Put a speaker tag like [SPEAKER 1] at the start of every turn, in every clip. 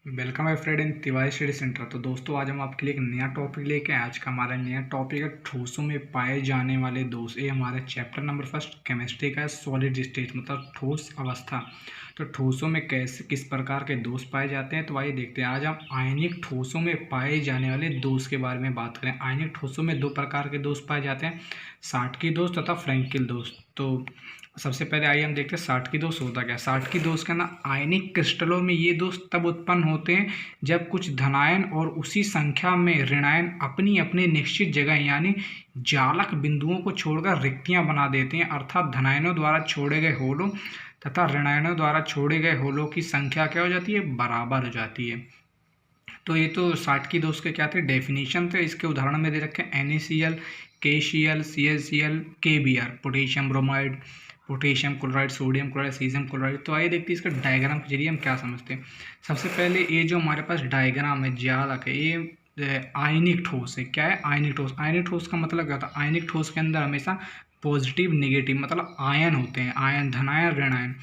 [SPEAKER 1] Welcome है friend in Tiwari study centre. तो दोस्तों आज हम आपके लिए एक नया टॉपिक लेके आए। आज का हमारा नया टॉपिक है ठोसों में पाए जाने वाले दोष। ये हमारे चैप्टर नंबर फर्स्ट केमिस्ट्री का है, सॉलिड स्टेट मतलब ठोस अवस्था। तो ठोसों में कैसे किस प्रकार के दोष पाए जाते हैं, तो आइए देखते हैं। आज हम आयनिक ठोसों में पाए जाने वाले दोष के बारे में बात करें। आयनिक ठोसों में दो प्रकार के दोष पाए जाते हैं, साटकी दोष तथा फ्रैंकिल दोष। तो सबसे पहले आइए हम देखते हैं साटकी दोष होता क्या है। साटकी दोष का ना आयनिक क्रिस्टलों में ये दोष तब उत्पन्न होते हैं जब कुछ धनायन और उसी संख्या में ऋणायन अपनी अपनी निश्चित जगह यानी जालक बिंदुओं को छोड़कर रिक्तियां बना देते हैं, अर्थात धनायनों द्वारा छोड़े गए होलों तथा ऋणायनों द्वारा छोड़े गए होलों की संख्या क्या हो जाती है, बराबर हो जाती है। तो ये तो साटकी दोष के क्या थे, डेफिनेशन थे। इसके उदाहरण में दे रखे हैं NaCl, KCl, CaCl, KBr, potassium bromide, potassium chloride, sodium chloride, caesium chloride. तो आइए देखते हैं इसका डायग्राम के जरिए हम क्या समझते हैं। सबसे पहले ये जो हमारे पास डायग्राम है जालक है, ये आयनिक ठोस है। क्या है, आयनिक ठोस। आयनिक ठोस का मतलब क्या होता है, आयनिक ठोस के अंदर हमेशा पॉजिटिव नेगेटिव मतलब आयन होते हैं, आयन धनायन ऋणायन।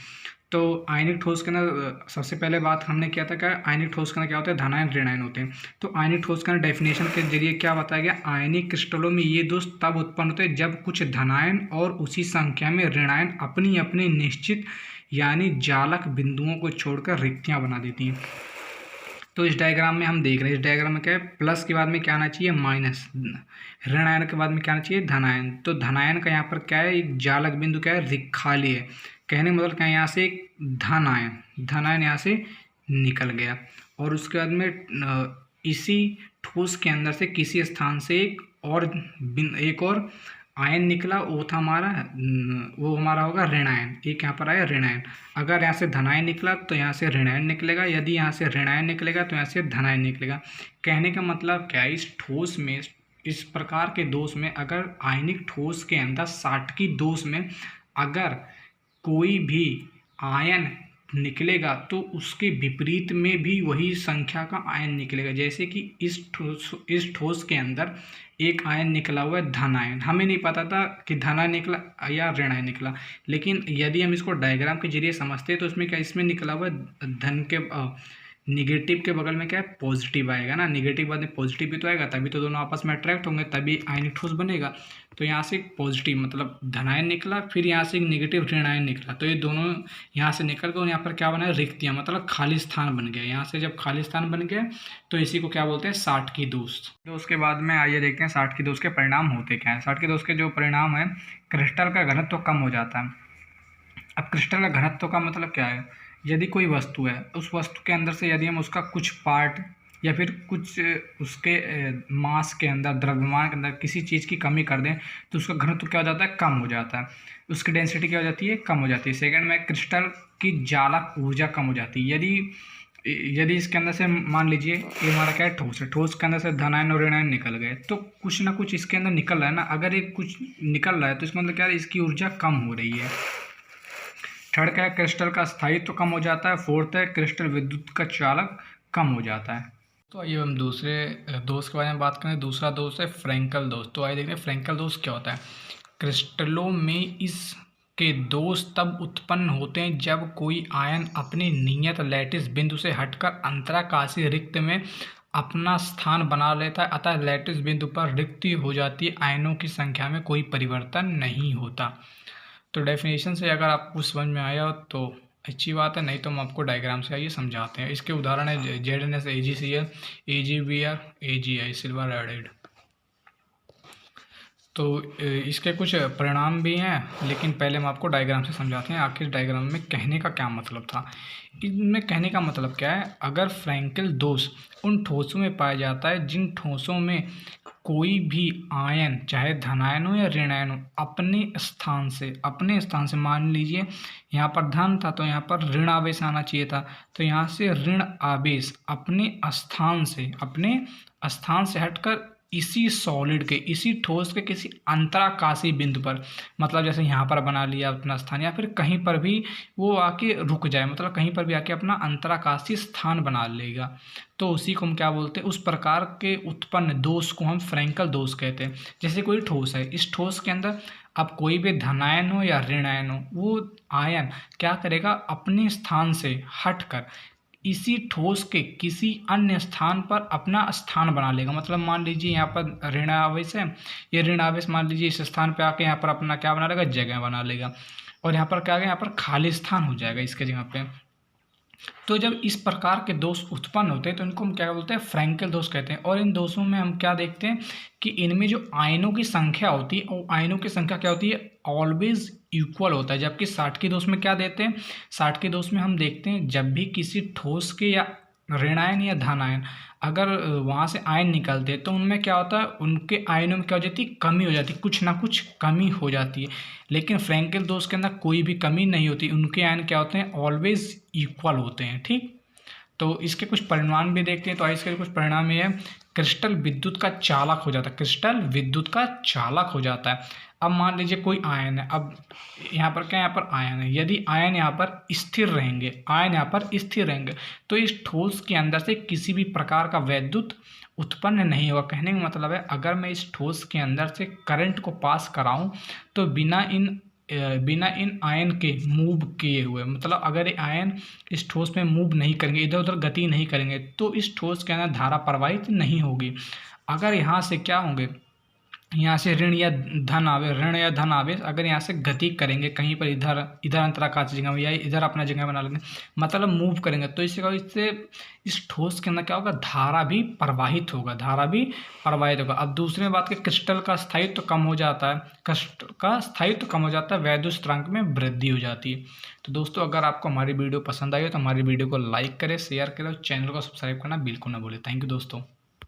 [SPEAKER 1] तो आयनिक ठोस के अंदर सबसे पहले बात हमने किया था क्या, आयनिक ठोस के अंदर क्या होता है, धनायन ऋणायन होते हैं। तो आयनिक ठोस के अंदर डेफिनेशन के जरिए क्या बताया गया, आयनिक क्रिस्टलों में ये दोष तब उत्पन्न होते हैं जब कुछ धनायन और उसी संख्या में ऋणायन अपनी अपनी निश्चित यानी जालक बिंदुओं को छोड़कर रिक्तियां बना देती हैं। तो इस डायग्राम में हम देख रहे हैं, इस डायग्राम में क्या है, प्लस के बाद में क्या आना चाहिए, माइनस। ऋणायन के बाद में क्या आना चाहिए, धनायन। तो धनायन का यहाँ पर क्या है, एक जालक बिंदु क्या है, खाली है। कहने का मतलब क्या है, यहाँ से एक धनायन यहाँ से निकल गया और उसके बाद में इसी ठोस के अंदर से किसी स्थान से एक और आयन निकला, वो था हमारा वो हमारा होगा ऋणायन। एक यहाँ पर आया ऋणायन। अगर यहाँ से धनायन निकला तो यहाँ से ऋणायन निकलेगा, यदि यहाँ से ऋणायन निकलेगा तो यहाँ से धनायन निकलेगा। कहने का मतलब क्या है, इस ठोस में इस प्रकार के दोष में अगर आयनिक ठोस के अंदर साटकी दोष में अगर कोई भी आयन निकलेगा तो उसके विपरीत में भी वही संख्या का आयन निकलेगा। जैसे कि इस ठोस के अंदर एक आयन निकला हुआ है, धन आयन। हमें नहीं पता था कि धन आयन निकला या ऋण आयन निकला, लेकिन यदि हम इसको डायग्राम के जरिए समझते हैं तो इसमें क्या, इसमें निकला हुआ है धन के निगेटिव के बगल में क्या है, पॉजिटिव आएगा ना। निगेटिव बाद में पॉजिटिव भी तो आएगा, तभी तो दोनों आपस में अट्रैक्ट होंगे, तभी आयनिक ठोस बनेगा। तो यहाँ से एक पॉजिटिव मतलब धनायन निकला, फिर यहाँ से एक निगेटिव ऋणायन निकला, तो ये दोनों यहाँ से निकल कर यहाँ पर क्या बना है, रिक्तियाँ मतलब खाली स्थान बन गया। यहाँ से जब खाली स्थान बन गया तो इसी को क्या बोलते हैं, साटकी दोष। तो उसके बाद में आइए देखते हैं साटकी दोष के परिणाम होते क्या है। साटकी दोष के जो परिणाम है, क्रिस्टल का घनत्व कम हो जाता है। अब क्रिस्टल का घनत्व का मतलब क्या है, यदि कोई वस्तु है, उस वस्तु के अंदर से यदि हम उसका कुछ पार्ट या फिर कुछ उसके मास के अंदर, द्रव्यमान के अंदर किसी चीज़ की कमी कर दें तो उसका घनत्व क्या हो जाता है, कम हो जाता है। उसकी डेंसिटी क्या हो जाती है, कम हो जाती है। सेकंड में क्रिस्टल की जालक ऊर्जा कम हो जाती है। यदि इसके अंदर से मान लीजिए ये हमारा क्या है, ठोस है, ठोस के अंदर से धनायन और ऋणायन निकल गए, तो कुछ ना कुछ इसके अंदर निकल रहा है ना। अगर ये कुछ निकल रहा है तो इसका मतलब क्या है, इसकी ऊर्जा कम हो रही है। थर्ड क्या है, क्रिस्टल का स्थायित्व तो कम हो जाता है। फोर्थ है, क्रिस्टल विद्युत का चालक कम हो जाता है। तो आइए हम दूसरे दोष के बारे में बात करें। दूसरा दोष है फ्रैंकल दोष। तो आइए देखते हैं फ्रैंकल दोष क्या होता है। क्रिस्टलों में इसके दोष तब उत्पन्न होते हैं जब कोई आयन अपने नियत लैटिस बिंदु से हटकर अंतराकाशीय रिक्त में अपना स्थान बना लेता है, अतः लैटिस बिंदु पर रिक्ति हो जाती है, आयनों की संख्या में कोई परिवर्तन नहीं होता। तो डेफिनेशन से अगर आपको समझ में आया हो तो अच्छी बात है, नहीं तो हम आपको डायग्राम से आइए समझाते हैं। इसके उदाहरण है ZnS, AgCl, AgBr, AgI, silver added. तो इसके कुछ परिणाम भी हैं, लेकिन पहले हम आपको डायग्राम से समझाते हैं आखिर डायग्राम में कहने का क्या मतलब था। इनमें कहने का मतलब क्या है, अगर फ्रैंकल दोष उन ठोसों में पाया जाता है जिन ठोसों में कोई भी आयन चाहे धनायन हो या ऋणायन हो अपने स्थान से मान लीजिए यहाँ पर धन था तो यहाँ पर ऋण आवेश आना चाहिए था, तो यहाँ से ऋण आवेश अपने स्थान से हटकर इसी सॉलिड के, इसी ठोस के किसी अंतराकाशी बिंदु पर, मतलब जैसे यहाँ पर बना लिया अपना स्थान, या फिर कहीं पर भी वो आके रुक जाए, मतलब कहीं पर भी आके अपना अंतराकाशी स्थान बना लेगा, तो उसी को हम क्या बोलते हैं, उस प्रकार के उत्पन्न दोष को हम फ्रैंकल दोष कहते हैं। जैसे कोई ठोस है, इस ठोस के अंदर अब कोई भी धनायन हो या ऋणायन हो, वो आयन क्या करेगा, अपने स्थान से हटकर इसी ठोस के किसी अन्य स्थान पर अपना स्थान बना लेगा। मतलब मान लीजिए यहाँ पर ऋण आवेश है, ये ऋण आवेश मान लीजिए इस स्थान पे आके यहाँ पर अपना क्या बना लेगा, जगह बना लेगा, और यहाँ पर क्या आ गया, यहाँ पर खाली स्थान हो जाएगा इसके जगह पे। तो जब इस प्रकार के दोष उत्पन्न होते हैं तो इनको हम क्या बोलते हैं, फ्रैंकल दोष कहते हैं। और इन दोषों में हम क्या देखते हैं कि इनमें जो आयनों की संख्या होती है वो आयनों की संख्या क्या होती है, ऑलवेज इक्वल होता है। जबकि साटकी दोष में क्या देते हैं, साटकी दोष में हम देखते हैं जब भी किसी ठोस के या ऋणायन या धनायन अगर वहाँ से आयन निकलते हैं तो उनमें क्या होता है, उनके आयनों में क्या हो जाती है, कमी हो जाती है, कुछ ना कुछ कमी हो जाती है। लेकिन फ्रैंकल दोष के अंदर कोई भी कमी नहीं होती, उनके आयन क्या होते हैं, ऑलवेज इक्वल होते हैं। ठीक, तो इसके कुछ परिणाम भी देखते हैं। तो इसके कुछ परिणाम ये है, क्रिस्टल विद्युत का चालक हो जाता है, क्रिस्टल विद्युत का चालक हो जाता है। अब मान लीजिए कोई आयन है, अब यहाँ पर क्या है, यहाँ पर आयन है, यदि आयन यहाँ पर स्थिर रहेंगे, आयन यहाँ पर स्थिर रहेंगे तो इस ठोस के अंदर से किसी भी प्रकार का वैद्युत उत्पन्न नहीं होगा। कहने का मतलब है अगर मैं इस ठोस के अंदर से करंट को पास कराऊं तो बिना इन आयन के मूव किए हुए, मतलब अगर ये आयन इस ठोस में मूव नहीं करेंगे, इधर उधर गति नहीं करेंगे तो इस ठोस के अंदर धारा प्रवाहित नहीं होगी। अगर यहाँ से क्या होंगे, यहाँ से ऋण या धन आवेश अगर यहाँ से गति करेंगे कहीं पर, इधर अंतराकाश जगह में या इधर अपना जगह बना लेंगे, मतलब मूव करेंगे तो इससे इस ठोस के अंदर क्या होगा, धारा भी प्रवाहित होगा। अब दूसरी बात कि क्रिस्टल का स्थायित्व कम हो जाता है, वैद्युत स्थिरांक में वृद्धि हो जाती है। तो दोस्तों अगर आपको हमारी वीडियो पसंद आई हो तो हमारी वीडियो को लाइक करें, शेयर करें और चैनल को सब्सक्राइब करना बिल्कुल ना भूलें। थैंक यू दोस्तों।